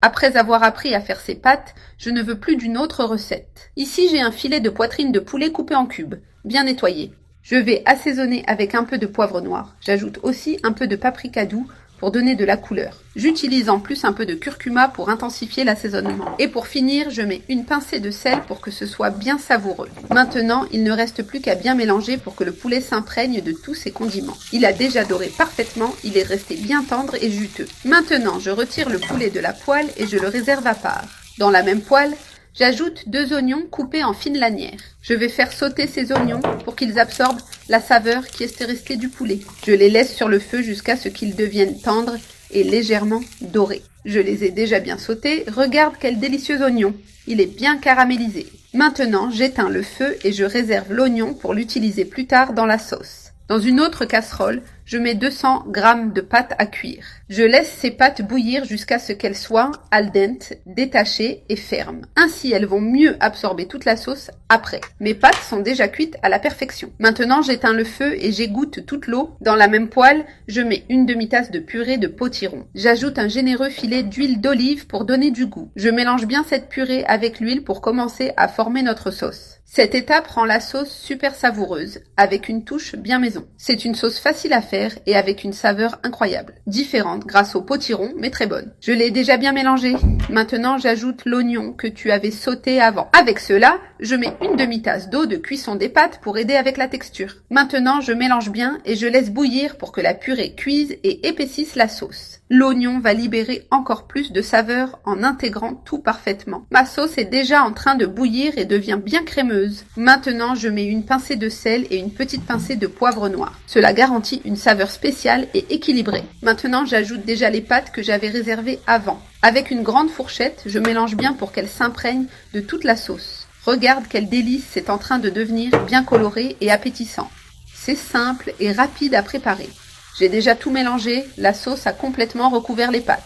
Après avoir appris à faire ces pâtes, je ne veux plus d'une autre recette. Ici, j'ai un filet de poitrine de poulet coupé en cubes, bien nettoyé. Je vais assaisonner avec un peu de poivre noir. J'ajoute aussi un peu de paprika doux pour donner de la couleur. J'utilise en plus un peu de curcuma pour intensifier l'assaisonnement. Et pour finir, je mets une pincée de sel pour que ce soit bien savoureux. Maintenant, il ne reste plus qu'à bien mélanger pour que le poulet s'imprègne de tous ces condiments. Il a déjà doré parfaitement, il est resté bien tendre et juteux. Maintenant, je retire le poulet de la poêle et je le réserve à part. Dans la même poêle, j'ajoute 2 oignons coupés en fines lanières. Je vais faire sauter ces oignons pour qu'ils absorbent la saveur qui est restée du poulet. Je les laisse sur le feu jusqu'à ce qu'ils deviennent tendres et légèrement dorés. Je les ai déjà bien sautés. Regarde quel délicieux oignon. Il est bien caramélisé. Maintenant, j'éteins le feu et je réserve l'oignon pour l'utiliser plus tard dans la sauce. Dans une autre casserole, je mets 200 g de pâte à cuire. Je laisse ces pâtes bouillir jusqu'à ce qu'elles soient al dente, détachées et fermes. Ainsi, elles vont mieux absorber toute la sauce après. Mes pâtes sont déjà cuites à la perfection. Maintenant, j'éteins le feu et j'égoutte toute l'eau. Dans la même poêle, je mets une demi-tasse de purée de potiron. J'ajoute un généreux filet d'huile d'olive pour donner du goût. Je mélange bien cette purée avec l'huile pour commencer à former notre sauce. Cette étape rend la sauce super savoureuse, avec une touche bien maison. C'est une sauce facile à faire et avec une saveur incroyable. Différente grâce au potiron, mais très bonne. Je l'ai déjà bien mélangé. Maintenant, j'ajoute l'oignon que tu avais sauté avant. Avec cela, je mets une demi-tasse d'eau de cuisson des pâtes pour aider avec la texture. Maintenant, je mélange bien et je laisse bouillir pour que la purée cuise et épaississe la sauce. L'oignon va libérer encore plus de saveur en intégrant tout parfaitement. Ma sauce est déjà en train de bouillir et devient bien crémeuse. Maintenant, je mets une pincée de sel et une petite pincée de poivre noir. Cela garantit une saveur spéciale et équilibrée. Maintenant, j'ajoute déjà les pâtes que j'avais réservées avant. Avec une grande fourchette, je mélange bien pour qu'elles s'imprègnent de toute la sauce. Regarde quel délice c'est en train de devenir, bien coloré et appétissant. C'est simple et rapide à préparer. J'ai déjà tout mélangé, la sauce a complètement recouvert les pâtes.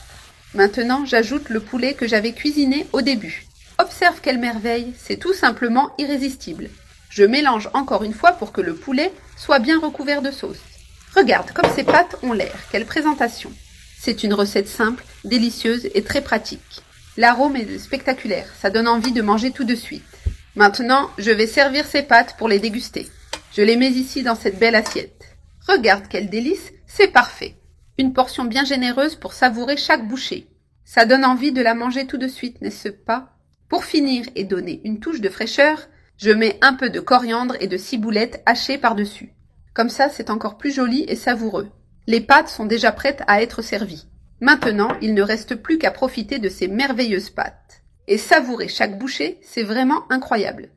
Maintenant, j'ajoute le poulet que j'avais cuisiné au début. Observe quelle merveille, c'est tout simplement irrésistible. Je mélange encore une fois pour que le poulet soit bien recouvert de sauce. Regarde comme ces pâtes ont l'air, quelle présentation. C'est une recette simple, délicieuse et très pratique. L'arôme est spectaculaire, ça donne envie de manger tout de suite. Maintenant, je vais servir ces pâtes pour les déguster. Je les mets ici dans cette belle assiette. Regarde quel délice, c'est parfait. Une portion bien généreuse pour savourer chaque bouchée. Ça donne envie de la manger tout de suite, n'est-ce pas? Pour finir et donner une touche de fraîcheur, je mets un peu de coriandre et de ciboulette hachées par-dessus. Comme ça, c'est encore plus joli et savoureux. Les pâtes sont déjà prêtes à être servies. Maintenant, il ne reste plus qu'à profiter de ces merveilleuses pâtes. Et savourer chaque bouchée, c'est vraiment incroyable.